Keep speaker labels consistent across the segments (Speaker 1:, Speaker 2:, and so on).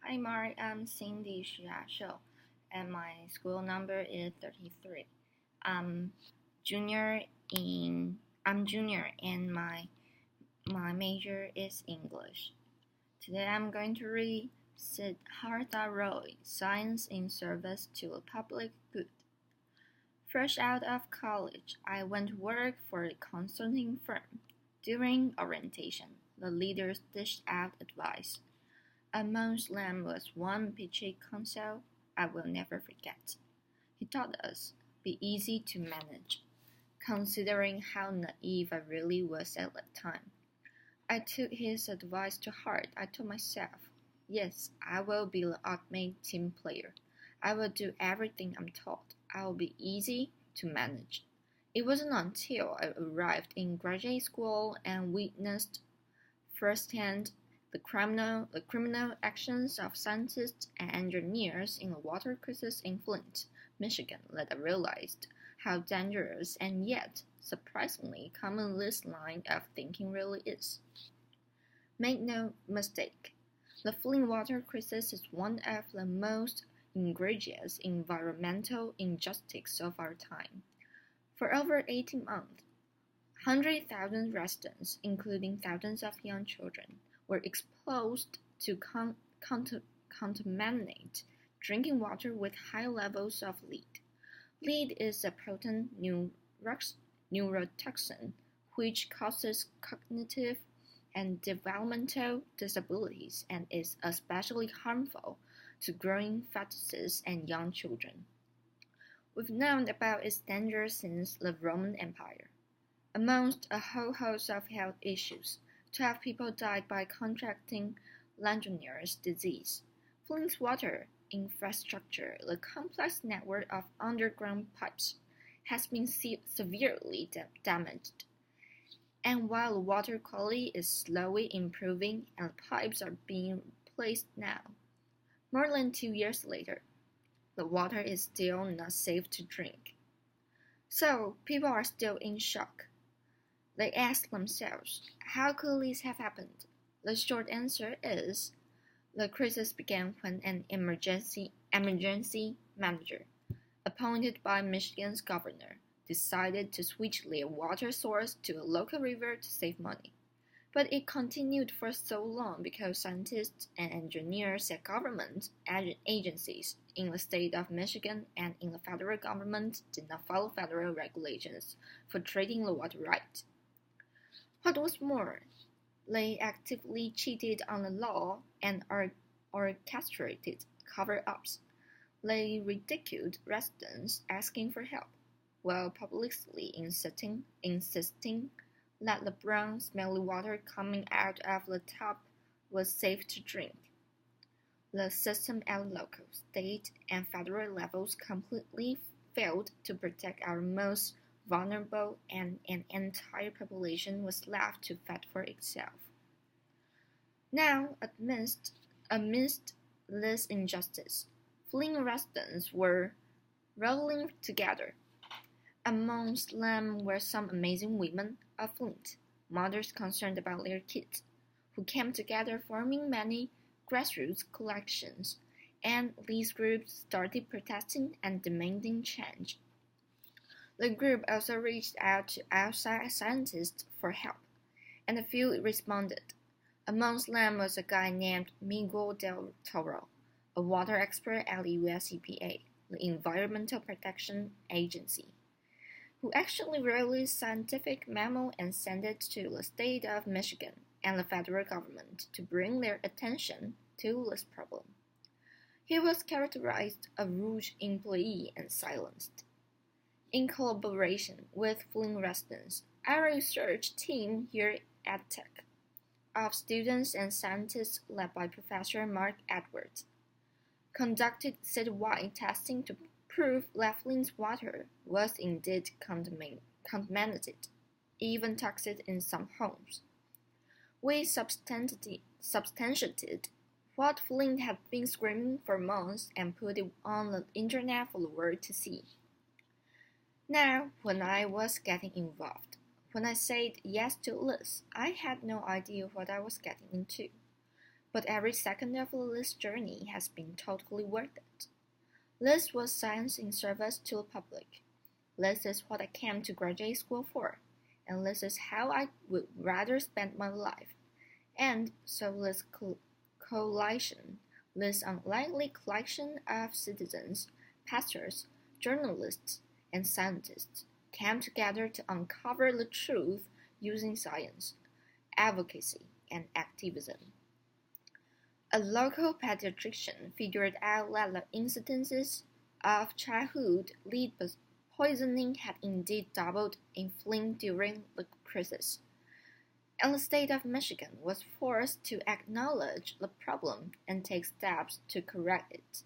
Speaker 1: Hi Mark, I'm Cindy Xiaoshu, and my school number is 33. I'm junior in I'm junior and my major is English. Today I'm going to read Siddhartha Roy, Science in Service to the Public Good. Fresh out of college, I went to work for a consulting firm. During orientation, the leaders dished out advice. Amongst them was one pitchy counsel I will never forget. He taught us, be easy to manage. Considering how naive I really was at that time, I took his advice to heart. I told myself, yes, I will be the ultimate team player. I will do everything I'm taught. I will be easy to manage. It wasn't until I arrived in graduate school and witnessed firsthand the criminal actions of scientists and engineers in the water crisis in Flint, Michigan that I realized how dangerous and yet surprisingly common this line of thinking really is. Make no mistake, the Flint water crisis is one of the most egregious environmental injustices of our time. For over 18 months, 100,000 residents, including thousands of young children, were exposed to contaminated drinking water with high levels of lead. Lead is a potent neurotoxin which causes cognitive and developmental disabilities and is especially harmful to growing fetuses and young children. We've known about its danger since the Roman Empire. Amongst a whole host of health issues, 12 people died by contracting Legionnaire's disease. Flint's water infrastructure, the complex network of underground pipes, has been severely damaged. And while the water quality is slowly improving and the pipes are being replaced now, more than 2 years later, the water is still not safe to drink. So people are still in shock. They ask themselves, how could this have happened? The short answer is, the crisis began when an emergency manager, appointed by Michigan's governor, decided to switch their water source to a local river to save money. But it continued for so long because scientists and engineers at government agencies in the state of Michigan and in the federal government did not follow federal regulations for treating the water right. What was more, they actively cheated on the law and orchestrated cover-ups. They ridiculed residents asking for help, while publicly insisting that the brown, smelly water coming out of the tap was safe to drink. The system at local, state, and federal levels completely failed to protect our most vulnerable, and an entire population was left to fend for itself. Now, amidst this injustice, Flint residents were rallying together. Amongst them were some amazing women of Flint, mothers concerned about their kids, who came together forming many grassroots collections, and these groups started protesting and demanding change. The group also reached out to outside scientists for help, and a few responded. Amongst them was a guy named Miguel del Toro, a water expert at the US EPA, the Environmental Protection Agency, who actually wrote a scientific memo and sent it to the state of Michigan and the federal government to bring their attention to this problem. He was characterized a rude employee and silenced. In collaboration with Flint residents, our research team here at Tech, of students and scientists led by Professor Mark Edwards, conducted citywide testing to prove that Flint's water was indeed contaminated, even toxic in some homes. We substantiated what Flint had been screaming for months and put it on the internet for the world to see. Now, when I was getting involved, when I said yes to this, I had no idea what I was getting into. But every second of Liz's journey has been totally worth it. Liz was science in service to the public. This is what I came to graduate school for, and this is how I would rather spend my life. And so this coalition, this unlikely collection of citizens, pastors, journalists, and scientists came together to uncover the truth using science, advocacy, and activism. A local pediatrician figured out that the incidences of childhood lead poisoning had indeed doubled in Flint during the crisis, and the state of Michigan was forced to acknowledge the problem and take steps to correct it.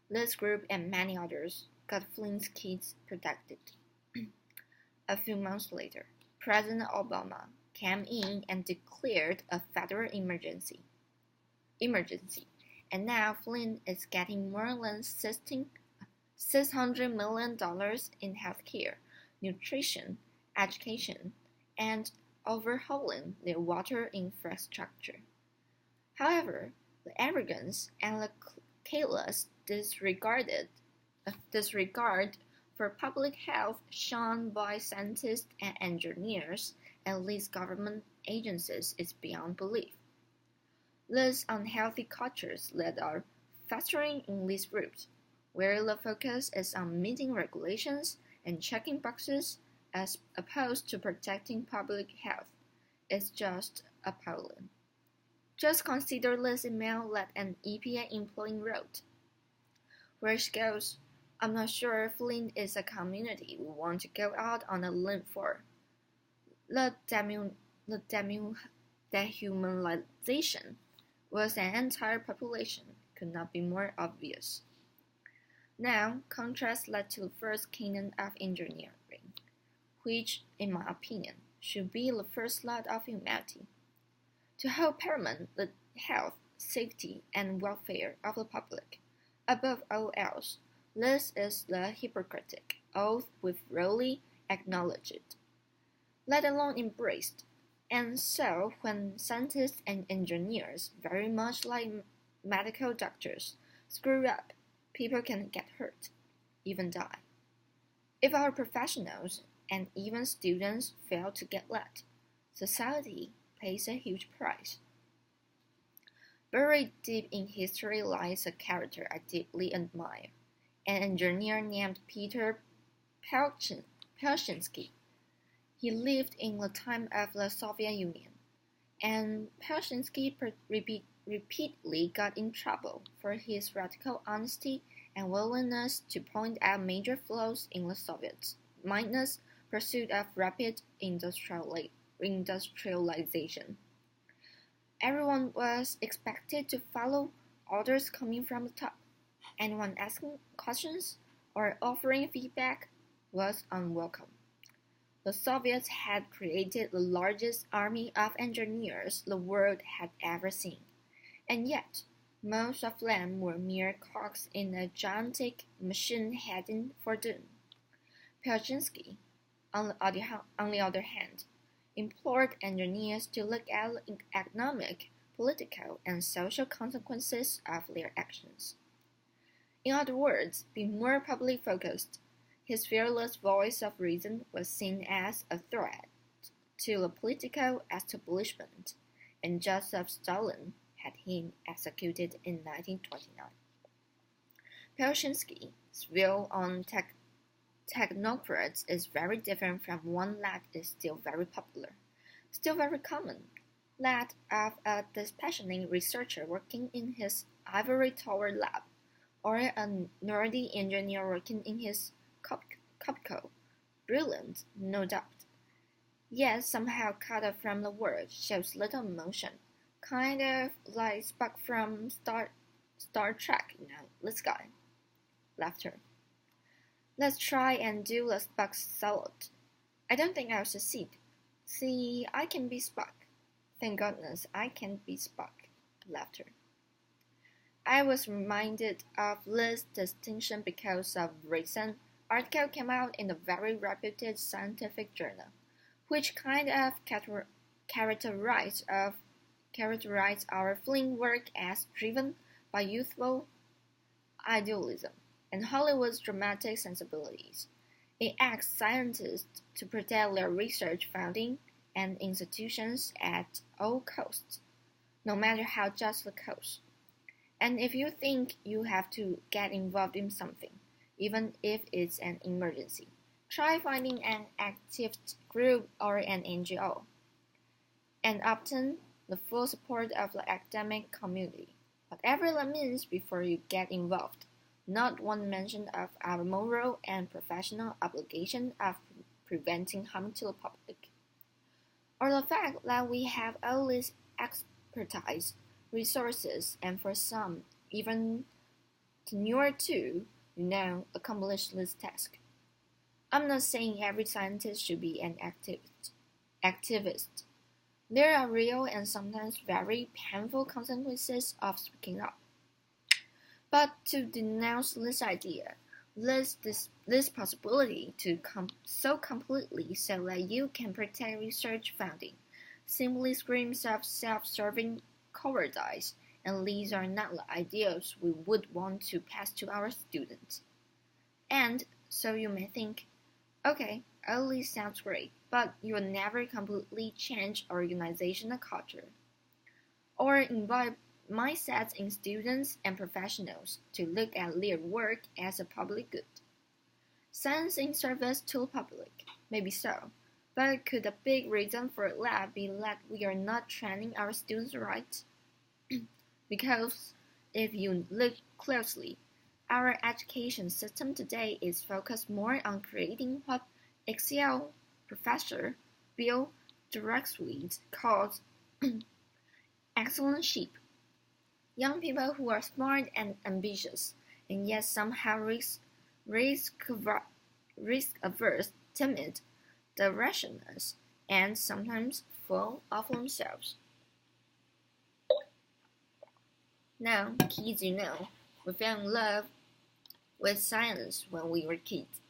Speaker 1: This group and many others got Flint's kids protected. A few months later, President Obama came in and declared a federal emergency, and now Flint is getting more than $600 million in healthcare, nutrition, education, and overhauling their water infrastructure. However, the arrogance and the careless disregard for public health shown by scientists and engineers and these government agencies is beyond belief. These unhealthy cultures that are festering in these groups, where the focus is on meeting regulations and checking boxes as opposed to protecting public health, is just appalling. Just consider this email that an EPA employee wrote, where she goes, "I'm not sure Flint is a community we want to go out on a limb for. The dehumanization was an entire population could not be more obvious." Now, contrast that to the first canon of engineering, which, in my opinion, should be the first law of humanity. To hold paramount the health, safety, and welfare of the public, above all else, this is the Hippocratic oath we've rarely acknowledged, let alone embraced. And so, when scientists and engineers, very much like medical doctors, screw up, people can get hurt, even die. If our professionals and even students fail to get that, society pays a huge price. Buried deep in history lies a character I deeply admire, an engineer named Peter Pelchinsky. He lived in the time of the Soviet Union, and Pelchinsky repeatedly got in trouble for his radical honesty and willingness to point out major flaws in the Soviets' mindless pursuit of rapid industrialization. Everyone was expected to follow orders coming from the top. Anyone asking questions or offering feedback was unwelcome. The Soviets had created the largest army of engineers the world had ever seen, and yet most of them were mere cogs in a gigantic machine heading for doom. Pelchinsky, on the other hand, implored engineers to look at the economic, political, and social consequences of their actions. In other words, be more publicly focused. His fearless voice of reason was seen as a threat to the political establishment, and Joseph Stalin had him executed in 1929. Pelchinsky's view on technocrats is very different from one that is still very popular, still very common, that of a dispassionate researcher working in his ivory tower lab, or a nerdy engineer working in his cubicle. Brilliant, no doubt. Yet somehow cut off from the world, shows little emotion, kind of like Spock from Star Trek, this guy. Laughter. Let's try and do the Spock salute. I don't think I'll succeed. See, I can be Spock. Thank goodness I can be Spock. Laughter. I was reminded of this distinction because a recent article came out in a very reputed scientific journal, which kind of characterized characterize our film work as driven by youthful idealism and Hollywood's dramatic sensibilities. It asks scientists to protect their research funding and institutions at all costs, no matter how just the cost. And if you think you have to get involved in something, even if it's an emergency, try finding an activist group or an NGO, and obtain the full support of the academic community, whatever that means before you get involved. Not one mention of our moral and professional obligation of preventing harm to the public, or the fact that we have all this expertise, resources, and for some, even tenure to, accomplish this task. I'm not saying every scientist should be an activist. There are real and sometimes very painful consequences of speaking up. But to denounce this idea, this possibility to so completely so that you can protect research funding, simply screams of self-serving cowardice, and these are not the ideals we would want to pass to our students. And so you may think, okay, all this sounds great, but you'll never completely change organizational culture, or invite mindsets in students and professionals to look at their work as a public good. Science in service to the public, maybe so, but could a big reason for that be that we are not training our students right? Because if you look closely, our education system today is focused more on creating what Excel professor Bill Druxwitz calls excellent sheep. Young people who are smart and ambitious, and yet somehow risk-averse, timid, directionless, and sometimes full of themselves. Now, kids, we fell in love with science when we were kids,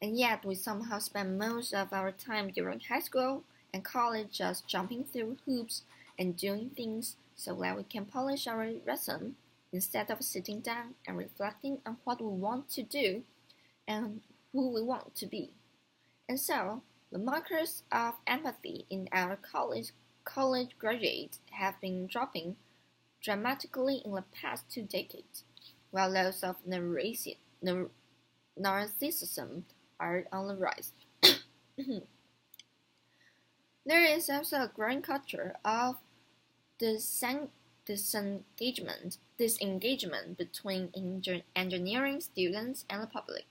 Speaker 1: and yet we somehow spend most of our time during high school and college just jumping through hoops and doing things so that we can polish our resume instead of sitting down and reflecting on what we want to do and who we want to be. And so, the markers of empathy in our college graduates have been dropping dramatically in the past 2 decades, while those of narcissism are on the rise. There is also a growing culture of disengagement between engineering students and the public.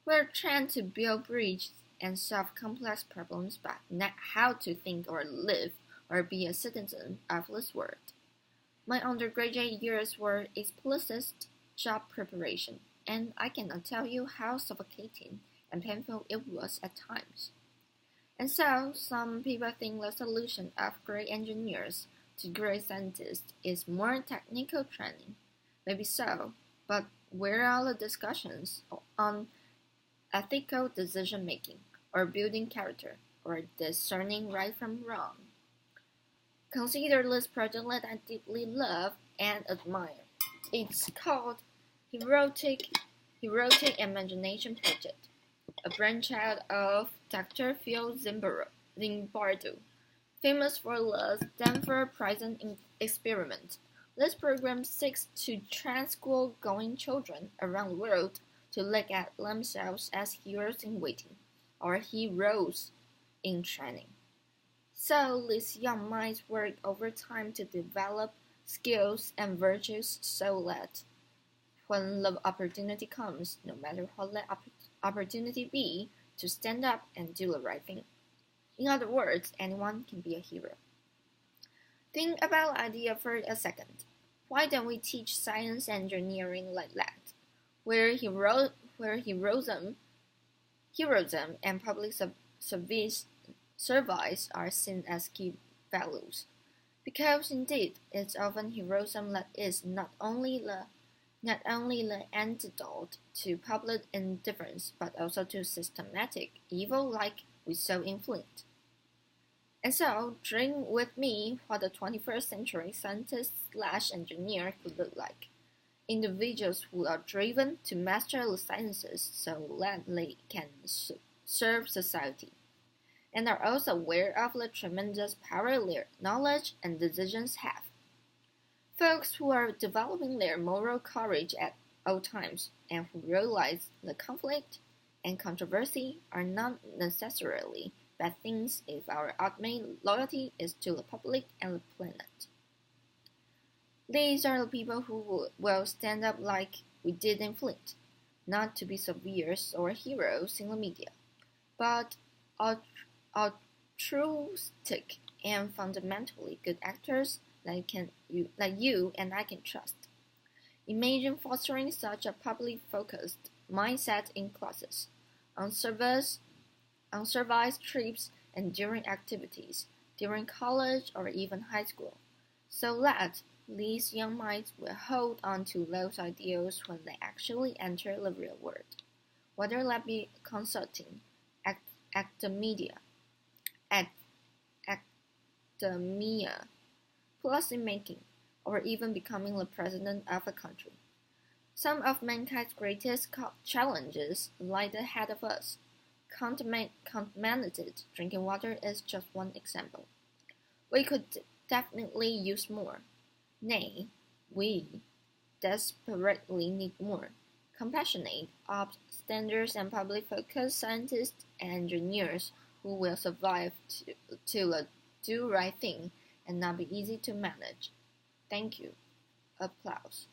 Speaker 1: We are trained to build bridges and solve complex problems, but not how to think or live or be a citizen of this world. My undergraduate years were explicit job preparation, and I cannot tell you how suffocating and painful it was at times. And so, some people think the solution of great engineers to great scientists is more technical training. Maybe so, but where are the discussions on ethical decision-making, or building character, or discerning right from wrong? Consider this project that I deeply love and admire. It's called Erotic Imagination Project, a brainchild of Dr. Phil Zimbardo, famous for the Stanford Prison experiment. This program seeks to train school-going children around the world to look at themselves as heroes in waiting, or heroes in training. So these young minds work over time to develop skills and virtues so that when the opportunity comes, no matter what the opportunity be, to stand up and do the right thing. In other words, anyone can be a hero. Think about the idea for a second. Why don't we teach science and engineering like that, where heroism and public service are seen as key values? Because indeed, it's often heroism that is not only the antidote to public indifference, but also to systematic evil like we saw in Flint. And so, dream with me what the 21st century scientist/engineer could look like. Individuals who are driven to master the sciences so that they can serve society, and are also aware of the tremendous power their knowledge and decisions have. Folks who are developing their moral courage at all times and who realize the conflict and controversy are not necessarily bad things if our ultimate loyalty is to the public and the planet. These are the people who will stand up like we did in Flint, not to be saviors or heroes in the media, but altruistic and fundamentally good actors like you and I can trust. Imagine fostering such a public-focused mindset in classes, on service trips and during activities, during college or even high school, so that these young minds will hold on to those ideals when they actually enter the real world, whether that be consulting, academia, academia, policy making, or even becoming the president of a country. Some of mankind's greatest challenges lie ahead of us. Contaminated drinking water is just one example. We could definitely use more. Nay, we desperately need more compassionate, upstanders, and public-focused scientists and engineers who will survive to do right thing and not be easy to manage. Thank you. Applause.